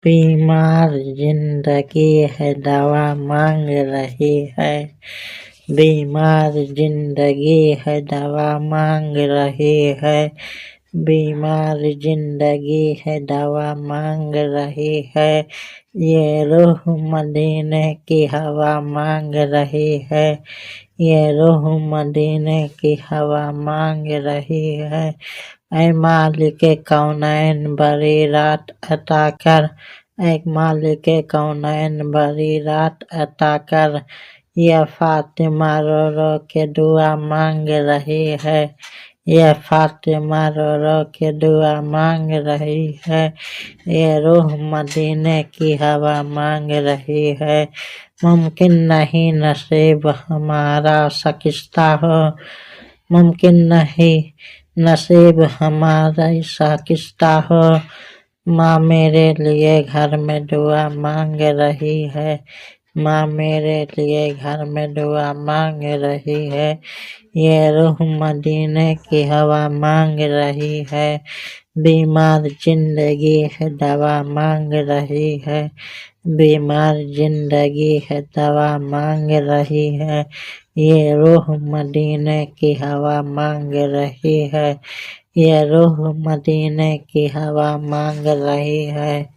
बीमार जिंदगी है दवा मांग रही है। बीमार जिंदगी है दवा मांग रही है। बीमार जिंदगी है दवा मांग रही है। ये रूह मदीने की हवा मांग रही है। ये रूह मदीने की हवा मांग रही है। ऐ मालिक कौनैन बड़ी रात अता कर। ऐ मालिक कौनैन बड़ी रात अता कर। यह फातिमा रो रो के दुआ मांग रही है। यह फातिमा रो रो के दुआ मांग रही है। ये रूह मदीने की हवा मांग रही है। मुमकिन नहीं नसीब हमारा शाइस्ता हो। मुमकिन नहीं नसीब हमारा शाइस्ता हो। माँ मेरे लिए घर में दुआ मांग रही है। माँ मेरे लिए घर में दुआ मांग रही है। ये रूह मदीने की हवा मांग रही है। बीमार जिंदगी है दवा मांग रही है। बीमार जिंदगी है दवा मांग रही है। ये रूह मदीने की हवा मांग रही है। ये रूह मदीने की हवा मांग रही है।